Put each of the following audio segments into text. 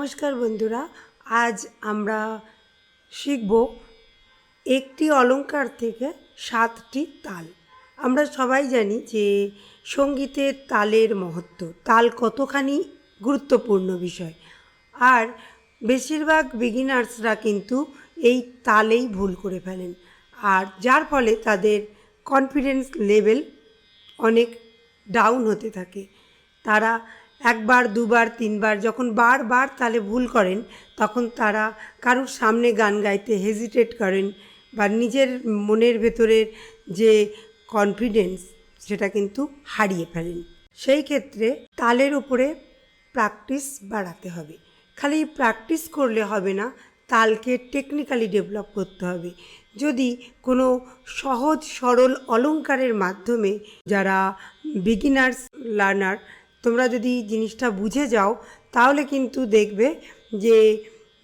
নমস্কার বন্ধুরা, আজ আমরা শিখব একটি অলংকার থেকে 7টি তাল। আমরা সবাই জানি যে সঙ্গীতের তালের মহত্ব, তাল কতখানি গুরুত্বপূর্ণ বিষয়। আর বেশিরভাগ বিগিনার্সরা কিন্তু এই তালেই ভুল করে ফেলেন, আর যার ফলে তাদের কনফিডেন্স লেভেল অনেক ডাউন হতে থাকে। তারা একবার দুবার তিনবার যখন বারবার তালে ভুল করেন, তখন তারা কারুর সামনে গান গাইতে হেজিটেট করেন বা নিজের মনের ভেতরের যে কনফিডেন্স সেটা কিন্তু হারিয়ে ফেলেন। সেই ক্ষেত্রে তালের উপরে প্র্যাকটিস বাড়াতে হবে। খালি প্র্যাকটিস করলে হবে না, তালকে টেকনিক্যালি ডেভেলপ করতে হবে। যদি কোনো সহজ সরল অলংকারের মাধ্যমে যারা বিগিনার্স লার্নার তোমরা যদি জিনিসটা বুঝে যাও, তাহলে কিন্তু দেখবে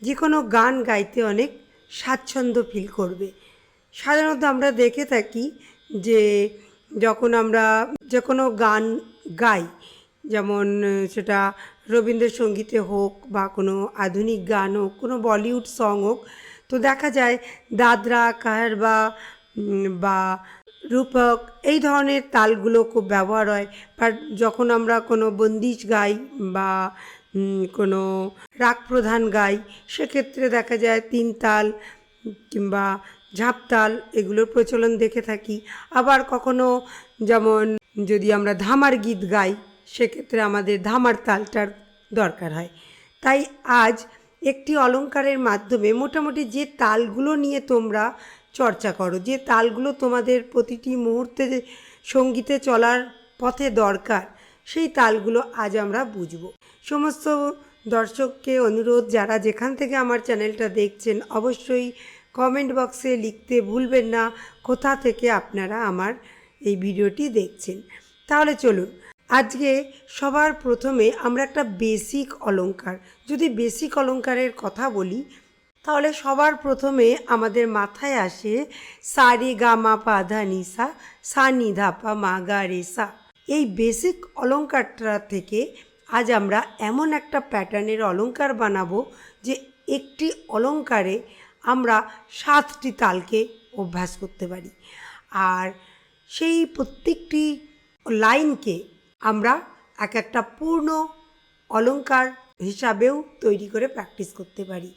যে কোনো গান গাইতে অনেক স্বাচ্ছন্দ্য ফিল করবে। সাধারণত আমরা দেখে থাকি যে যখন আমরা যে কোনো গান গাই, যেমন সেটা রবীন্দ্রসঙ্গীতে হোক বা কোনো আধুনিক গান হোক, কোনো বলিউড সং হোক, তো দেখা যায় দাদরা, কাহারবা বা রূপক এই ধরনের তালগুলো খুব ব্যবহার হয়। বা যখন আমরা কোনো বন্দিশ গাই বা কোনো রাগ প্রধান গাই, সেক্ষেত্রে দেখা যায় 3 তাল কিংবা ঝাঁপতাল এগুলোর প্রচলন দেখে থাকি। আবার কখনো যেমন যদি আমরা ধামার গীত গাই, সেক্ষেত্রে আমাদের ধামার তালটার দরকার হয়। তাই আজ একটি অলংকারের মাধ্যমে মোটামুটি যে তালগুলো নিয়ে তোমরা চর্চা করো, যে তালগুলো তোমাদের প্রতিটি মুহূর্তে সঙ্গীতে চলার পথে দরকার, সেই তালগুলো আজ আমরা বুঝব। সমস্ত দর্শককে অনুরোধ, যারা যেখান থেকে আমার চ্যানেলটা দেখছেন, অবশ্যই কমেন্ট বক্সে লিখতে ভুলবেন না কোথা থেকে আপনারা আমার এই ভিডিওটি দেখছেন। তাহলে চলুন, আজকে সবার প্রথমে আমরা একটা বেসিক অলংকার, যদি বেসিক অলংকারের কথা বলি, তাহলে সবার প্রথমে আমাদের মাথায় আসে সা রে গা মা পা ধা নি সা, সা নি ধা পা মা গা রে সা। এই বেসিক অলংকারটা থেকে আজ আমরা এমন একটা প্যাটার্নের অলংকার বানাবো যে একটি অলংকারে আমরা 7টি তালকে অভ্যাস করতে পারি। আর সেই প্রত্যেকটি লাইনকে আমরা এক একটা পূর্ণ অলংকার হিসাবেও তৈরি করে প্র্যাকটিস করতে পারি।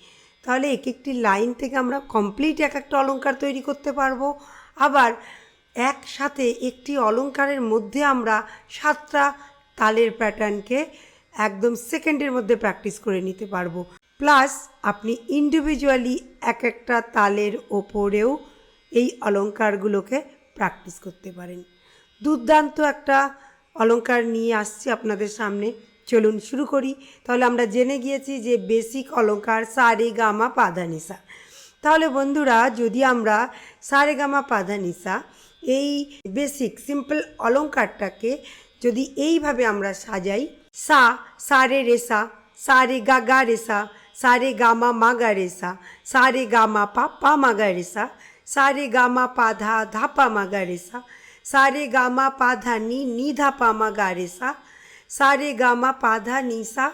তাহলে এক একটি লাইন থেকে আমরা কমপ্লিট এক একটা অলংকার তৈরি করতে পারবো। আবার একসাথে একটি অলংকারের মধ্যে আমরা 7টা তালের প্যাটার্নকে একদম সেকেন্ডের মধ্যে প্র্যাকটিস করে নিতে পারবো। প্লাস আপনি ইন্ডিভিজুয়ালি এক একটা তালের ওপরেও এই অলংকারগুলোকে প্র্যাকটিস করতে পারেন। দুর্দান্ত একটা অলংকার নিয়ে আসছি আপনাদের সামনে, চলুন শুরু করি। তাহলে আমরা জেনে গিয়েছি যে বেসিক অলংকার সা রে গা মা পা ধা নি সা। তাহলে বন্ধুরা, যদি আমরা সা রে গা মা পা ধা নি সা এই বেসিক সিম্পল অলংকারটাকে যদি এইভাবে আমরা সাজাই, সা, সা রে রে সা, সা রে গা গা রে সা, সা রে গা মা মা গা রে সা, সা রে গা মা পা পা মা গা রে সা, সা রে গা মা পা ধা ধা পা মা গা রে সা, সা রে গা মা পা ধা নি নি ধা পা মা গা রে সা, সা রে গা মা পা ধা নি সা,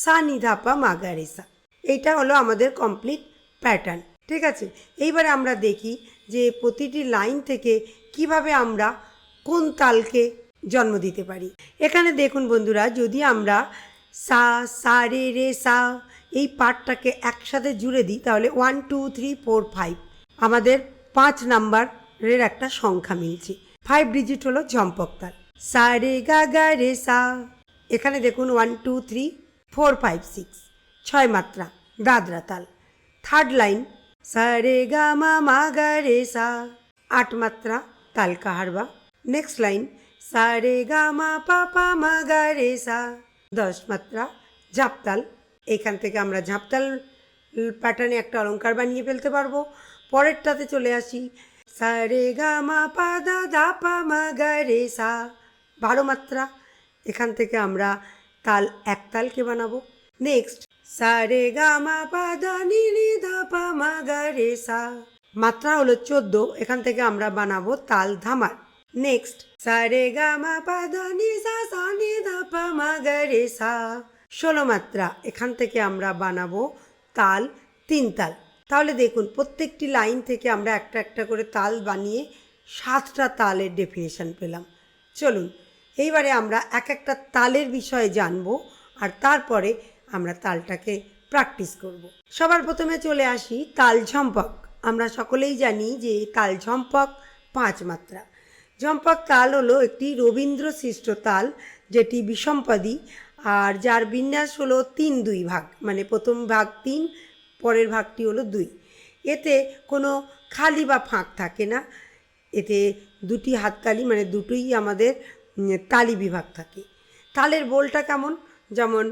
সা নি ধা পা মা গা রে সা। এইটা হলো আমাদের কমপ্লিট প্যাটার্ন। ঠিক আছে, এইবারে আমরা দেখি যে প্রতিটি লাইন থেকে কিভাবে আমরা কোন তালকে জন্ম দিতে পারি। এখানে দেখুন বন্ধুরা, যদি আমরা সা, সা রে রে সা এই পার্টটাকে একসাথে জুড়ে দিই, তাহলে 1 2 3 4 5 আমাদের 5 নাম্বারের একটা সংখ্যা মিলছে। 5 ডিজিট হলো ঝম্পক তাল। সা রে গা গা রে সা, এখানে দেখুন 1 2 3 4 5 6 6 মাত্রা দাদরা তাল। থার্ড লাইন সা রে গা মা মা গা রে সা, 8 মাত্রা তাল কাহারবা। নেক্সট লাইন সা রে গা মা পা পা মা গা রে সা, 10 মাত্রা ঝাঁপতাল। এখান থেকে আমরা ঝাঁপতাল প্যাটার্নে একটা অলংকার বানিয়ে ফেলতে পারবো। পরেরটাতে চলে আসি, সা রে গা মা পা দা ধা পা মা গা রে সা, 12 মাত্রা। এখান থেকে আমরা তাল এক তালকে বানাবো। নেক্সট সা রে গা মা পা ধা নি নি ধা পা মা গা রে সা, মাত্রা হলো 14। এখান থেকে আমরা বানাবো তাল ধামার। নেক্সট সা রে গা মা পা ধা নি সা, সা নি ধা পা মা গা রে সা, 16 মাত্রা, এখান থেকে আমরা বানাবো তাল 3 তাল। তাহলে দেখুন প্রত্যেকটি লাইন থেকে আমরা একটা একটা করে তাল বানিয়ে 7টা তালের ডেফিনেশন পেলাম। চলুন এইবারে আমরা এক একটা তালের বিষয়ে জানবো আর তারপরে আমরা তালটাকে প্র্যাকটিস করব। সবার প্রথমে চলে আসি তাল ঝম্পক। আমরা সকলেই জানি যে তাল ঝম্পক 5 মাত্রা। ঝম্পক তাল হলো একটি রবীন্দ্র সৃষ্ট তাল, যেটি বিষমপদী আর যার বিন্যাস হলো 3-2 ভাগ, মানে প্রথম ভাগ 3, পরের ভাগটি হলো 2। এতে কোনো খালি বা ফাঁক থাকে না, এতে দুটি হাততালি মানে দুটোই আমাদের তালি বিভাগ থাকে। তালের বোলটা কেমন, যেমন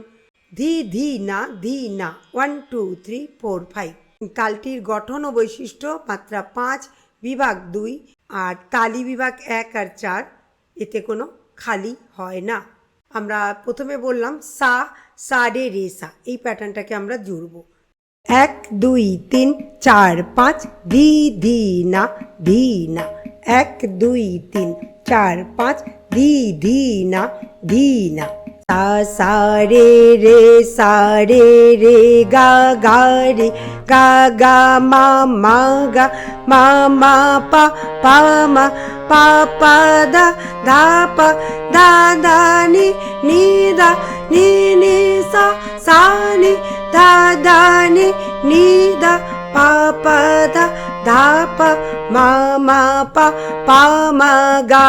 ধি ধি না ধি না, 1 2 3 4 5। তালটির গঠন ও বৈশিষ্ট্য মাত্রা 5, বিভাগ 2 আর তালি বিভাগ 1 আর 4, এতে কোনো খালি হয় না। আমরা প্রথমে বললাম সা সা রে রে সা, এই প্যাটার্নটাকে আমরা জুড়ব। 1 2 3 4 5 ধি ধি না ধি না, 1 2 3 4 5 ধি ধি না ধি না। সা সা রে রে গা গা রে গা গা মা গা মা পা মা পা দা দা নি দা নি সা নি দা নি দা পা দা মা পা মা গা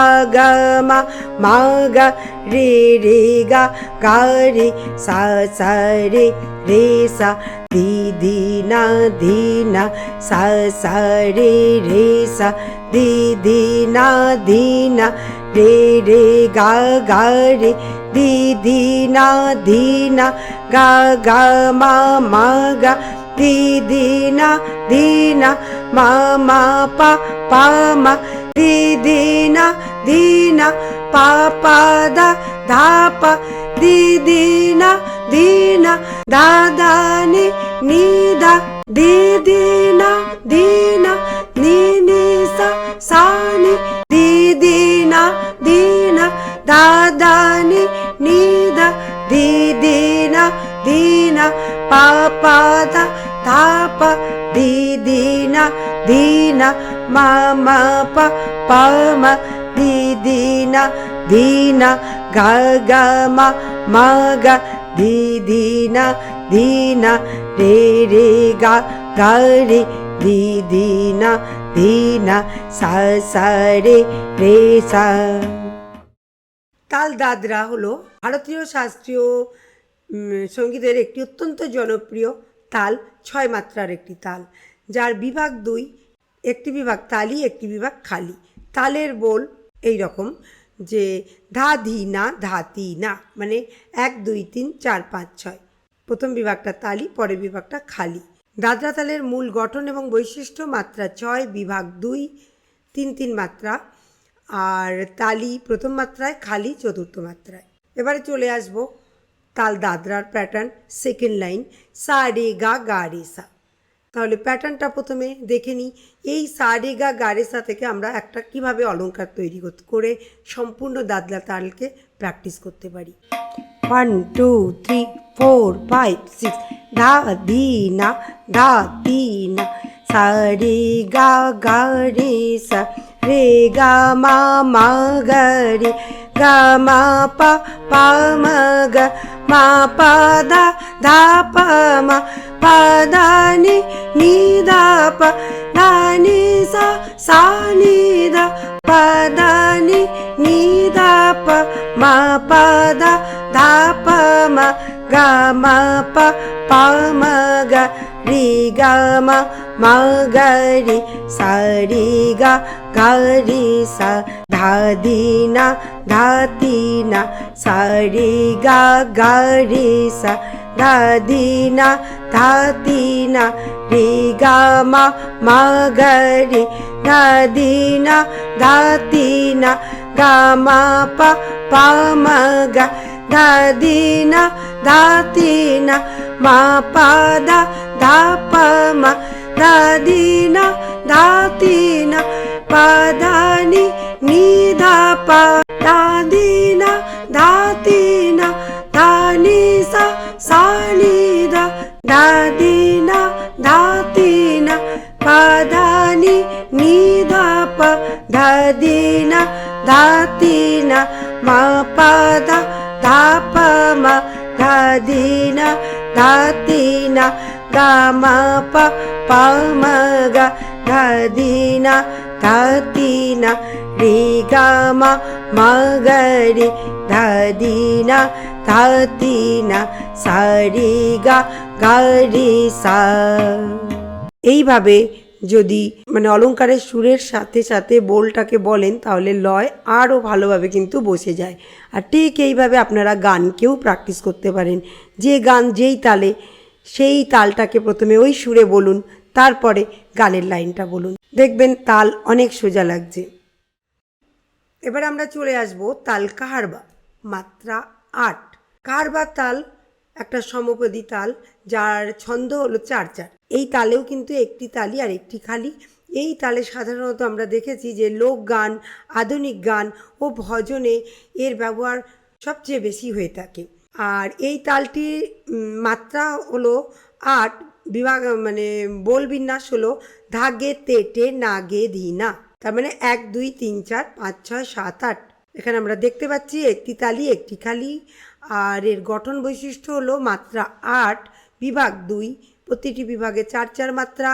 মা গা রে গা রে সা রে সা ধি না সা রে সা ধি না রে গা রে ধি না গা মা গা ধি না মা পা মা ধি না পা দা পা ধি না দা নি দা ধি না নি সা নি ধি না দা নি দা ধি না পা দা পা ধি না মা পা মা ধি না গা মা গা ধি না রে গা রে ধি না সা রে সা। তাল দাদরা হলো ভারতীয় শাস্ত্রীয় সঙ্গীতের একটি অত্যন্ত জনপ্রিয় তাল, 6 মাত্রার একটি তাল, যার বিভাগ 2, একটি বিভাগ তালি একটি বিভাগ খালি। তালের বোল এই রকম যে ধা ধি না ধা তি না, মানে 1 2 3 4 5 6, প্রথম বিভাগটা তালি পরের বিভাগটা খালি। দাদরা তালের মূল গঠন এবং বৈশিষ্ট্য মাত্রা 6, বিভাগ 2 3 মাত্রা আর তালি প্রথম মাত্রায়, খালি চতুর্থ মাত্রায়। এবারে চলে আসবো তাল দাদরার প্যাটার্ন, সেকেন্ড লাইন সা রে গা রে সা। তাহলে প্যাটার্নটা প্রথমে দেখে নিই। এই সা রে গা রে সা থেকে আমরা একটা কিভাবে অলঙ্কার তৈরি করে সম্পূর্ণ দাদরা তালকে প্র্যাকটিস করতে পারি। 1 2 3 4 5 6 ধা ধি না ধা তি না সা রে গা রে সা রে গা মা গা রে গা মা পা মা গা মা পা দা পা মা পা দা নি দা পা দা নি সা নি দা পা দা নি দা পা মা পা দা পা মা গা মা পা মা গা রে গা মা গা রে সা রে গা রে সা ধা দি না ধা তি না সা রে গা রে সা ধা দি না ধা তি না রে গা মা গা রে ধা দি না ধা তি না গা মা পা মা গা ধা দি না ধা তি না মা পা দা পা মা ধা দি না ধা তি না পা দা নি ধা পা ধা দি না ধা তি না ধা নি সা ধাদিনা ধাতিনা পাদানি নিধাপা ধাদিনা ধাতিনা মা পাদা ধাপা মা ধাদিনা ধাতিনা গামা পা মা গা ধাদিনা ধাতিনা রে গামা মা গা রে ধাদিনা ধাতিনা সা রে গা গা রে সা। এইভাবে যদি অলংকারের সুরের সাথে সাথে বোলটাকে বলেন তাহলে লয় আরও ভালোভাবে কিন্তু বসে যায়। আর ঠিক এইভাবে আপনারা গানকেও প্র্যাকটিস করতে পারেন। যে গান যেই তালে সেই তালটাকে প্রথমে ওই সুরে বলুন, তারপরে গানের লাইনটা বলুন, দেখবেন তাল অনেক সোজা লাগছে। এবার আমরা চলে আসব তাল কাহারবা, মাত্রা ৮। কাহারবা তাল একটা সমপদী তাল, যার ছন্দ হলো ৪/৪। এই তালেও কিন্তু একটি তালি আর একটি খালি। এই তালে সাধারণত আমরা দেখেছি যে লোকগান, আধুনিক গান ও ভজনে এর ব্যবহার সবচেয়ে বেশি হয়ে থাকে। আর এই তালটির মাত্রা হলো ৮, বিভাগ বোল বিন্যাস হলো ধাগে তেটে নাগে ধিনা। তার ১ ২ ৩ ৪ ৫ ৬ ৭ ৮। এখানে আমরা দেখতে পাচ্ছি একটি তালি একটি খালি। আর এর গঠন বৈশিষ্ট্য হলো মাত্রা ৮, বিভাগ ২, প্রতিটি বিভাগে ৪/৪ মাত্রা,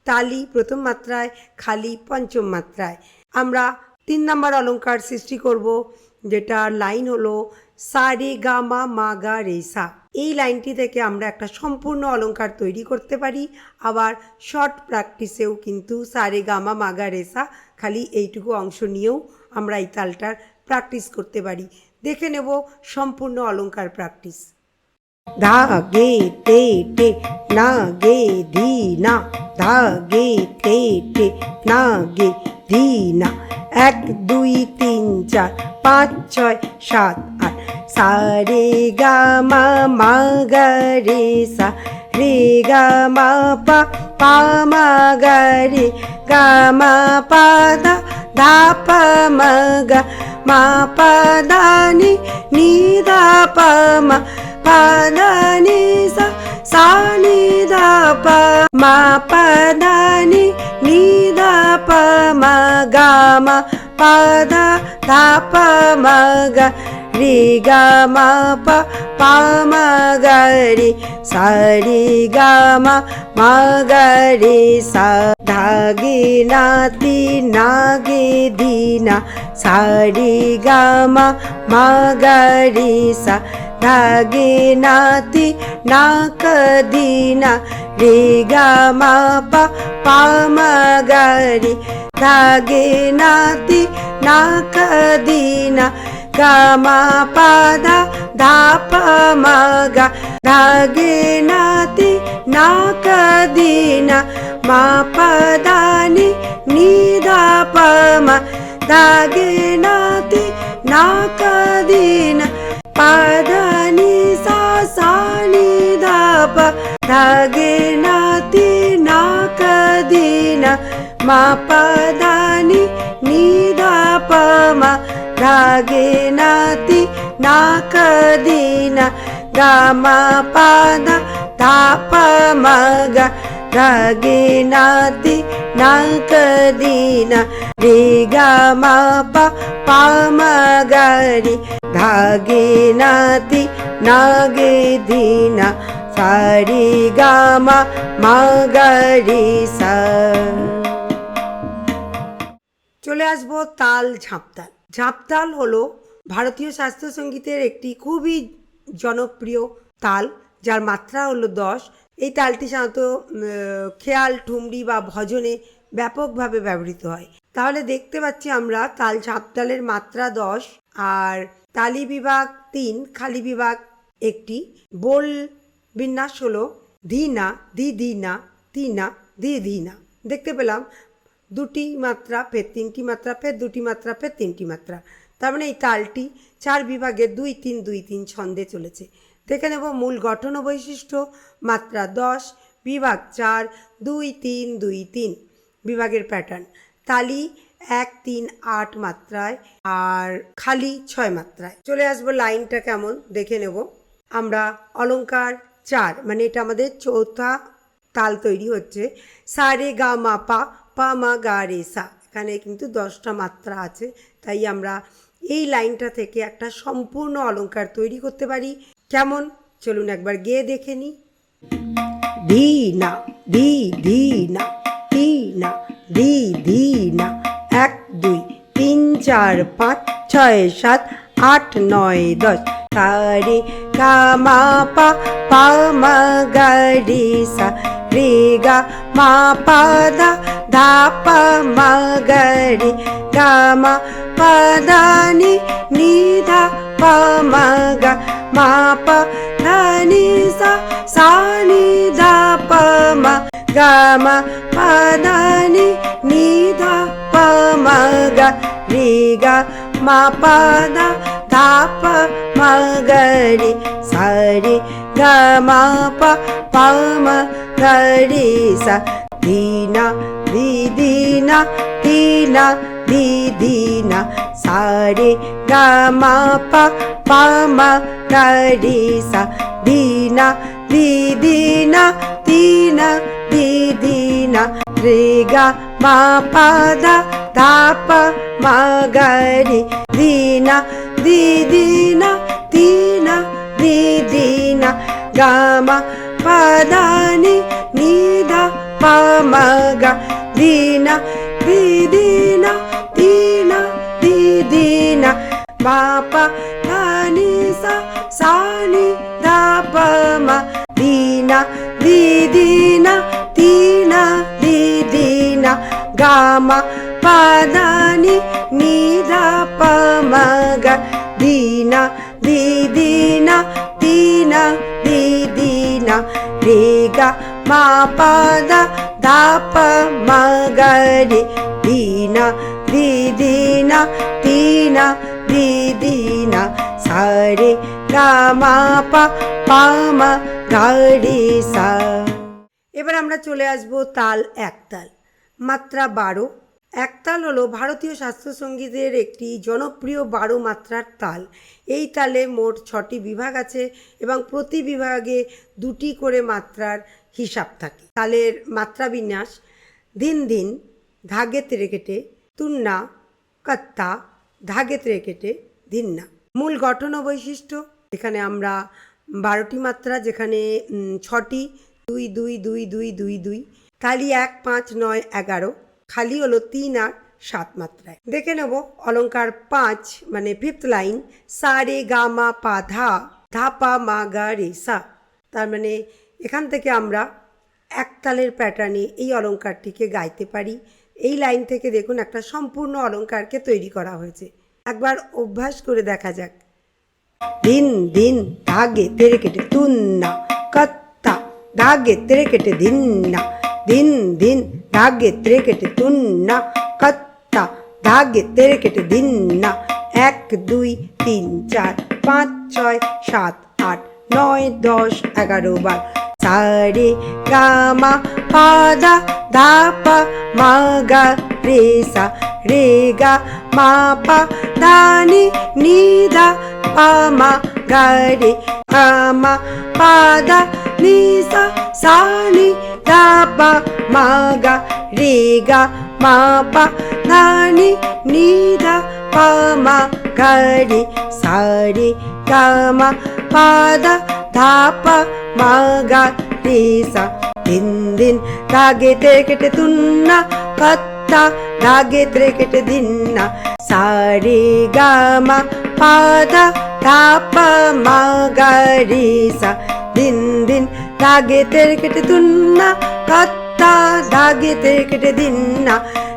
তালি প্রথম মাত্রায়, খালি পঞ্চম মাত্রায়। আমরা ৩ নম্বর অলঙ্কার সৃষ্টি করব, যেটা লাইন হলো সা রে গা মা মা গা রে সা। এই লাইনটি থেকে আমরা একটা সম্পূর্ণ অলঙ্কার তৈরি করতে পারি। আবার শর্ট প্র্যাকটিসেও কিন্তু সা রে গা মা মা গা রে সা খালি এইটুকু অংশ নিয়েও আমরা এই তালটার প্র্যাকটিস করতে পারি। দেখে নেব সম্পূর্ণ অলঙ্কার প্র্যাকটিস। ধা গে তে টে না গে ধি না, ধা গে তে টে না গে ধি না। ১ ২ ৩ ৪ ৫ ৬ ৭ ৮। সা রে গা মা মা গা রে সা, রে গা মা পা পা মা গা রে, গা মা পা দা ধা পা মা গা, মা পা দা নি নি ধা পা মা, পা দা নি সা সা নি ধা পা, মা পা দা নি নি ধা পা মা, গা মা পা দা ধা পা মা গা, রে গা মা পা পা মা গা রে, সা রে গা মা মা গা রে সা। ধা গে না তি না গে ধি না, সা রে গা মা মা গা রে সা। ধা গে না তি না কা ধি না, রে গা মা পা পা মা গা রে। ধা গে না তি না কা ধি না, গা মা পা দা ধা পা মা গা, ধা গে না তি না কা ধি না, মা পা দা নি নি ধা পা মা, ধা গে না তি না কা ধি না, পা দা নি সা সা নি ধা পা, ধা গে না তি না কা ধি না, মা পা দা নি নি ধা পা মা, ধা গে না তি না কা ধি না, গা মা পা দা ধা পা মা গা, ধা গে না তি না কা ধি না, রে গা মা পা পা মা গা রে। ধা গে না তি না গে ধি না, সা রে গা মা মা গা রে সা। চলে আসবো তাল ঝাঁপতাল। ঝাঁপতাল হলো ভারতীয় শাস্ত্রীয় সঙ্গীতের একটি খুবই জনপ্রিয় তাল, যার মাত্রা হলো ১০। এই তালটি সাধারণত খেয়াল, ঠুমরি বা ভজনে ব্যাপকভাবে ব্যবহৃত হয়। তাহলে দেখতে পাচ্ছি আমরা তাল ঝাঁপতালের মাত্রা ১০, আর তালি বিভাগ ৩, খালি বিভাগ ১টি। বোল বিন্যাস হলো ধি না ধি ধি না, তি না ধি ধি না। দেখতে পেলাম ২টি মাত্রা, ফের ৩টি মাত্রা, ফের ২টি মাত্রা, ফের ৩টি মাত্রা। তার এই তালটি ৪ বিভাগে ২ ৩ ২ ৩ ছন্দে চলেছে। দেখে নেব মূল গঠন ও বৈশিষ্ট্য। মাত্রা ১০, বিভাগ ৪, ২ ৩ ২ ৩। বিভাগের প্যাটার্ন: তালি ১ ৩ ৮ মাত্রায় আর খালি ৬ মাত্রায়। চলে আসবো লাইনটা কেমন দেখে নেব। আমরা অলঙ্কার 4 মানে এটা আমাদের চৌথা তাল তৈরি হচ্ছে। সা রে গা মা পা, পা মা গা রে সা। এখানে কিন্তু 10টা মাত্রা আছে, তাই আমরা এই লাইনটা থেকে একটা সম্পূর্ণ অলঙ্কার তৈরি করতে পারি। কেমন, চলুন একবার গেয়ে দেখে নিই। ধি না ধি ধি না ধি না ধি ধি না, 1 2 3 4 5 6 7 8 9 10। সা রে গা মা পা, পা মা গা রে সা, রে গা মা পা ধা, ধা পা মা গা রে, গা মা পা ধা নি, নি ধা পা মা গা, মা পা ধা নি সা, সা নি ধা পা মা, গা মা পা ধা নি, নি ধা পা মা গা, রে গা মা পা ধা, ধা পা মা গা রে, সা রে গা মা পা, পা মা গা রে সা। ধি না ধি ধি না ধি না ধি ধি না, সা রে গা মা পা, পা মা গা রে সা। ধি না ধি ধি না ধি না ধি ধি না, রে গা মা পা ধা, ধা পা মা গা রে। ধি না ধি ধি না ধি না ধি ধি না, গা মা পা ধা নি, নি ধা পা মা গা। ধি না ধি ধি না ধি না ধি ধি না, মা পা ধা নি সা, সা নি ধা পা মা। ধি না ধি ধি না ধি না ধি ধি না, গা মা পা ধা নি, নি ধা পা মা গা। ধি না ধি ধি না ধি না ধি ধি না, রে গা মা পা ধা, ধা পা মা গা রে। ধি না ধি ধি না ধি না ধি ধি না, সা রে গা মা পা, পা মা গা রে সা। এবার আমরা চলে আসবো তাল একতাল, মাত্রা 12। একতাল হলো ভারতীয় শাস্ত্রীয় সঙ্গীতের একটি জনপ্রিয় 12 মাত্রার তাল। এই তালে মোট 6টি বিভাগ আছে এবং প্রতি বিভাগে 2টি করে মাত্রার হিসাব থাকে। তালের মাত্রা বিন্যাস: ধিন ধিন, ধাগে তেরে কেটে, তুন্না, কত্তা, ধাগে তেরে কেটে, ধিন্না। মূল গঠন ও বৈশিষ্ট্য: এখানে আমরা 12টি মাত্রা, যেখানে 6টি 2 2 2 2 2 2, তালি 1 5 9 11, খালি হলো 3 আর 7 মাত্রায়। দেখে নেব অলঙ্কার 5 মানে 5th লাইন, সা রে গা মা পা ধা, ধা পা মা গা রে সা। তার মানে এখান থেকে আমরা একতালের প্যাটার্নে এই অলঙ্কারটিকে গাইতে পারি। এই লাইন থেকে দেখুন একটা সম্পূর্ণ অলঙ্কারকে তৈরি করা হয়েছে। একবার অভ্যাস করে দেখা যাক। ধিন ধিন, ধাগে তেরে কেটে, তুন্না, কত্তা, ধাগে তেরে কেটে, ধিন্না। ধিন ধিন, ধাগে তেরে কেটে, তুন্না, কত্তা, ধাগে তেরে কেটে, ধিন্না। 1 2 3 4 5 6 7 8 9 10 11 12। সা রে গা মা পা ধা, ধা পা মা গা রে সা, রে গা মা পা ধা নি, নি ধা পা মা গা রে, গা মা পা ধা নি সা, সা নি ধা পা মা গা, রে গা মা পা ধা নি, নি ধা পা মা গা রে। সা রে গা মা পা ধা, ধা পা মা গা রে সা। ধিন ধিন, ধাগে তেরে কেটে, তুন্না, কত্তা, ধাগে তেরে কেটে, ধিন্না। সা রে গা মা পা ধা, ধা পা মা গা রে সা। ধিন ধিন, ধাগে তেরে কেটে, তুন্না, কত্তা, ধাগে তেরে কেটে, ধিন্না।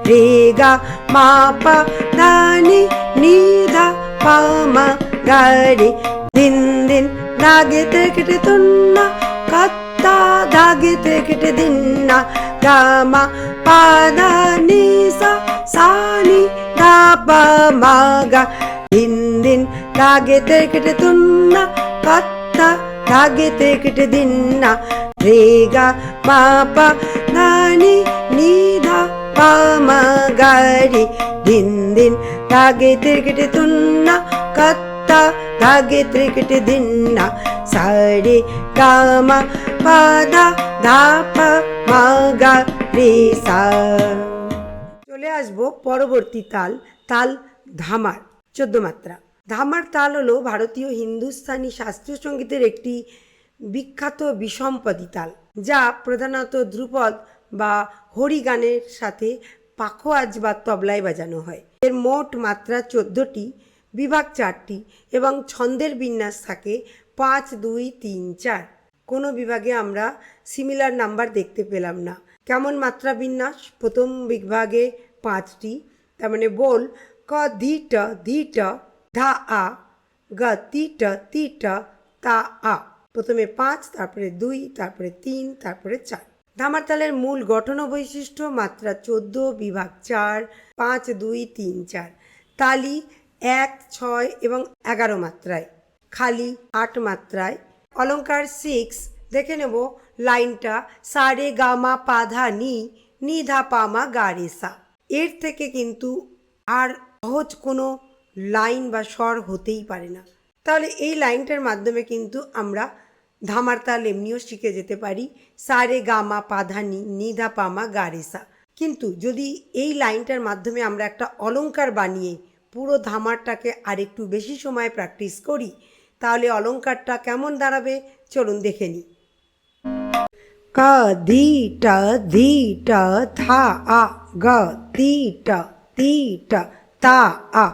রে গা মা পা ধা নি, নি ধা পা মা গা রে। ধিন ধিন, ধাগে তেরে কেটে, তুন্না, কত্তা, ধাগে তেরে কেটে, ধিন্না। গা মা পা ধা নি সা, সা নি ধা পা মা গা। ধিন ধিন, ধাগে তেরে কেটে, তুন্না, কত্তা, ধাগে তেরে কেটে, ধিন্না। রে গা মা পা ধা নি, নি ধা পা মা গা রে। ধিন ধিন, ধাগে তেরে কেটে, তুন্না, কত্তা, ধাগে তেরে কেটে, ধিন্না। সা রে গা মা পা ধা ধা পা মা গা রে সা। চলে আসবো পরবর্তী তাল, তাল ধামার, 14 মাত্রা। ধামার তাল হলো ভারতীয় হিন্দুস্তানি শাস্ত্রীয় সঙ্গীতের একটি বিখ্যাত বিষমপদী তাল, যা প্রধানত ধ্রুপদ বা হরিগানের সাথে পাখোয়াজ বা তবলায় বাজানো হয়। এর মোট মাত্রা 14টি, বিভাগ 4টি এবং ছন্দের বিন্যাস থাকে 5, 2, 3, 4। কোনো বিভাগে আমরা সিমিলার নাম্বার দেখতে পেলাম না। কেমন মাত্রা বিন্যাস? প্রথম বিভাগে 5টি, তার মানে বল ক ধি ট ধি ট ধা আ, গ তি ট তি ট তা আ। প্রথমে 5, তারপরে 2, তারপরে 3, তারপরে 4। ধামার তালের মূল গঠন ও বৈশিষ্ট্য: মাত্রা 14, বিভাগ 4, 5, 2, 3, 4। তালি 1, 6 এবং 11 মাত্রায়, খালি 8 মাত্রায়। অলঙ্কার 6, দেখে নেব লাইনটা, সা রে গা মা পা ধা নি, নি ধা পা মা গা রে সা। এর থেকে কিন্তু আর সহজ কোনো লাইন বা স্বর হতেই পারে না। তাহলে এই লাইনটার মাধ্যমে কিন্তু আমরা ধামার তাল এমনিও শিখে যেতে পারি, সা রে গা মা পা ধা নি, নি ধা পা মা গা রে সা। কিন্তু যদি এই লাইনটার মাধ্যমে আমরা একটা অলঙ্কার বানিয়ে পুরো ধামারটাকে আরেকটু বেশি সময় প্র্যাকটিস করি, তাহলে অলঙ্কারটা কেমন দাঁড়াবে চলুন দেখে নিই। ক ধি ট ধি ট থা আ, গ তি ট তি ট তা আ।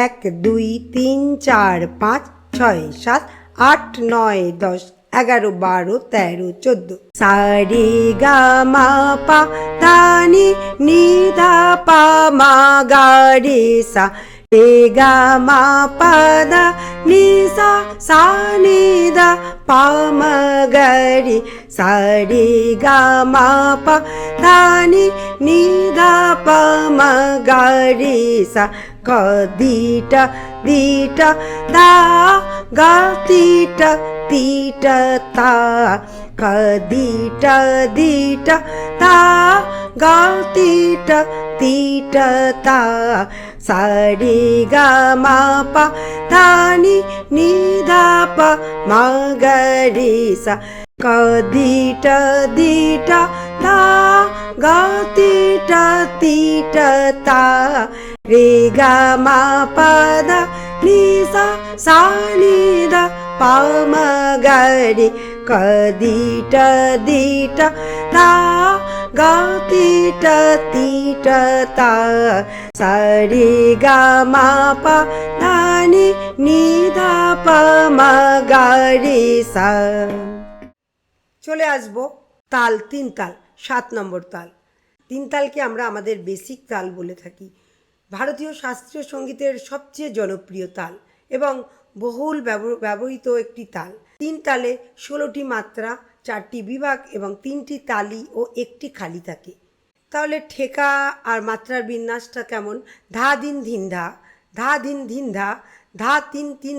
1, 2, 3, 4, 5, 6, 7, 8, 9, 10, 11, 12, 13, 14। সা রে গা মা পা ধা নি, নি ধা পা মা গা রে সা। রে গা মা পা ধা নি সা, সা নি ধা পা মা গা রে। সা রে গা মা পা ধা নি, নি ধা পা মা গা রে সা। ক ধি ট ধি ট ধা, গা তি ট তি ট তা। ক ধি ট ধি ট ধা, গা তি ট তি ট তা। সা রে গা মা পা ধা নি, নি ধা পা মা গা রে সা। ক ধি ট ধি ট ধা, গা তি ট তি ট তা। রে গা মা পা ধা নি সা, সা নি ধা পা মা গা রে। ক ধি ট ধি ট ধা, গা তি ট তি ট তা। সা রে গা মা পা ধা নি, নি ধা পা মা গা রে সা। চলে আসবো তাল 3 তাল, 7 নম্বর তাল। 3 তালকে আমরা আমাদের বেসিক তাল বলে থাকি। ভারতীয় শাস্ত্রীয় সঙ্গীতের সবচেয়ে জনপ্রিয় তাল এবং বহুল ব্যবহৃত একটি তাল। 3 তালে 16টি মাত্রা, 4টি বিভাগ এবং 3টি তালি ও 1টি খালি থাকে। তাহলে ঠেকা আর মাত্রার বিন্যাসটা কেমন? ধা দিন ধিন ধা, ধা দিন ধিন ধা, ধা তিন তিন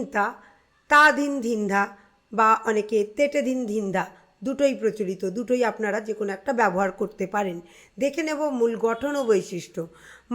তা দিন ধিন ধা, বা অনেকে তেটে দিন ধিন ধা। দুটোই প্রচলিত, দুটোই আপনারা যে কোনো একটা ব্যবহার করতে পারেন। দেখে নেব মূল গঠন ও বৈশিষ্ট্য।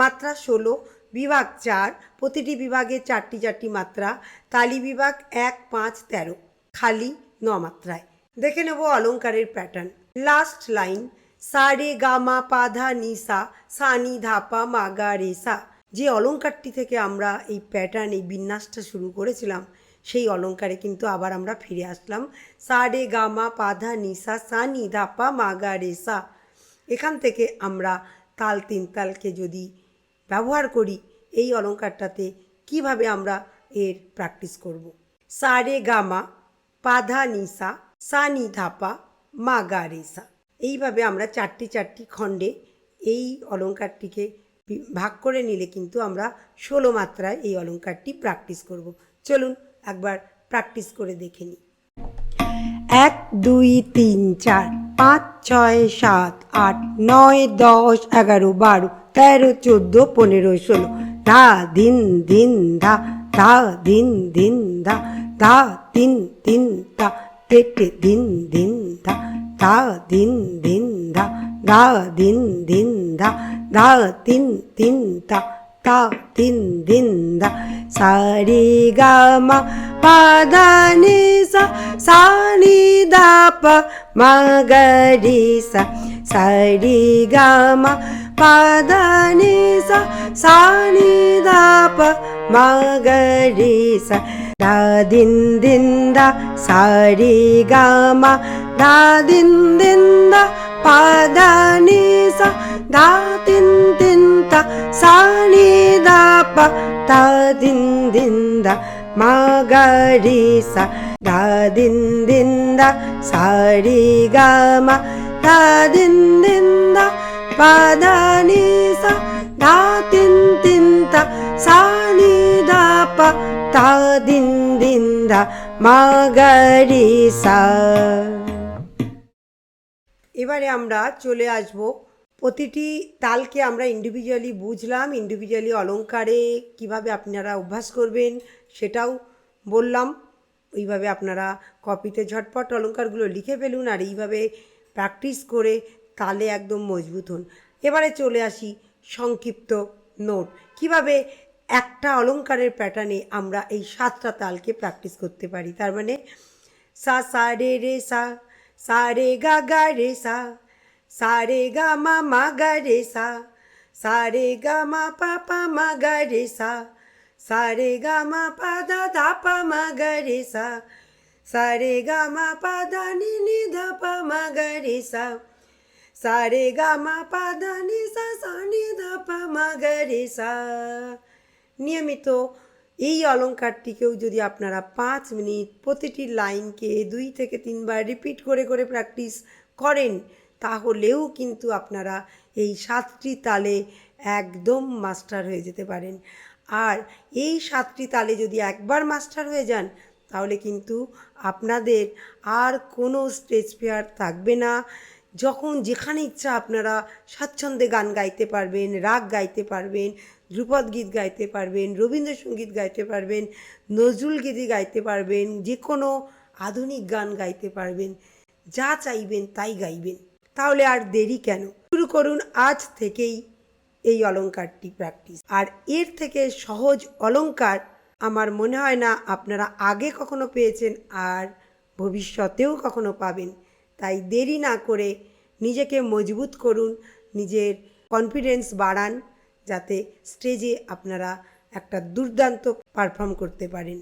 মাত্রা 16, বিভাগ 4, প্রতিটি বিভাগে 4টি 4টি মাত্রা। তালি বিভাগ 1, 5, 13, খালি 9 মাত্রায়। দেখে নেব অলঙ্কারের প্যাটার্ন। লাস্ট লাইন, সা রে গা মা পা ধা নি সা, সা নি ধা পা মা গা রে সা। যে অলঙ্কারটি থেকে আমরা এই প্যাটার্ন, এই বিন্যাসটা শুরু করেছিলাম, সেই অলঙ্কারে কিন্তু আবার আমরা ফিরে আসলাম। সা রে গা মা পা ধা নি সা, সা নি ধা পা মা গা রে সা। এখান থেকে আমরা তাল 3 তালকে যদি ব্যবহার করি এই অলঙ্কারটাতে, কিভাবে আমরা এর প্র্যাকটিস করব। সা রে গা মা পা ধা নি সা, সা নি ধা পা মা গা রে সা। এইভাবে আমরা 4টি 4টি খণ্ডে এই অলঙ্কারটিকে ভাগ করে নিলে কিন্তু আমরা 16 মাত্রায় এই অলঙ্কারটি প্র্যাকটিস করব। চলুন একবার প্র্যাকটিস করে দেখে নিই। 1, 2, 3, 4, 5, 6, 7, 8, 9, 10, 11, 12, 13, 14, 15, 16। ধা ধিন ধিন ধা, ধা ধিন ধিন ধা, ধা তিন তিন ধা, তেটে ধিন ধিন ধা, ধা ধিন ধিন ধা, ধা ধিন ধিন ধা, ধা তিন তিন ধা, তা দিন দিন দা সা রে গা মা পা ধা নি সা নি দা পা মা গা রে সা রে গা মা পা ধা নি সা নি দা পা মা গা রে দা দিন দিন দা সা রে গা মা দা দিন দিন দা পা ধা নি দা দিন দিন তা সা নি দা পা তা দিন দিন দা মা গা রে দা দিন দিন দা সা রে গা মা দা দিন দিন দা পা ধা নি দা দিন দিন তা সা নি দা পা তা দিন দিন দা মা গা রে সা। এবারে আমরা চলে আসব, প্রতিটি তালকে আমরা ইন্ডিভিজুয়ালি বুঝলাম, ইন্ডিভিজুয়ালি অলঙ্কারে কিভাবে আপনারা অভ্যাস করবেন সেটাও বললাম। ওইভাবে আপনারা কপিতে ঝটপট অলঙ্কারগুলো লিখে ফেলুন আর এইভাবে প্র্যাকটিস করে তালে একদম মজবুত হন। এবারে চলে আসি সংক্ষিপ্ত নোট, কিভাবে একটা অলঙ্কারের প্যাটার্নে আমরা এই 7টা তালকে প্র্যাকটিস করতে পারি। তার মানে সা সা রে রে সা রে গা গা রে সা রে গা মা মা গা রে সা রে গা মা পা পা মা গা রে সা রে গা মা পা দা দা পা মা গা রে সা রে গা মা পা দা নি নি দা পা মা গা রে সা রে গা মা পা দা নি সা নি দা পা মা গা রে সা। নিয়মিত এই অলঙ্কারটিকেও যদি আপনারা 5 মিনিট প্রতিটি লাইনকে 2 থেকে 3 বার রিপিট করে করে প্র্যাকটিস করেন, তাহলেও কিন্তু আপনারা এই 7টি তালে একদম মাস্টার হয়ে যেতে পারেন। আর এই 7টি তালে যদি একবার মাস্টার হয়ে যান, তাহলে কিন্তু আপনাদের আর কোনো স্টেজ ফিয়ার থাকবে না। যখন যেখানে ইচ্ছা আপনারা স্বাচ্ছন্দ্যে গান গাইতে পারবেন, রাগ গাইতে পারবেন, ধ্রুপদ গীত গাইতে পারবেন, রবীন্দ্রসঙ্গীত গাইতে পারবেন, নজরুল গীতি গাইতে পারবেন, যে কোনো আধুনিক গান গাইতে পারবেন, যা চাইবেন তাই গাইবেন। তাহলে আর দেরি কেন, শুরু করুন আজ থেকেই এই অলঙ্কারটি প্র্যাকটিস। আর এর থেকে সহজ অলঙ্কার আমার মনে হয় না আপনারা আগে কখনো পেয়েছেন আর ভবিষ্যতেও কখনো পাবেন। তাই দেরি না করে নিজেকে মজবুত করুন, নিজের কনফিডেন্স বাড়ান, যাতে স্টেজে আপনারা একটা দুর্দান্ত পারফর্ম করতে পারেন।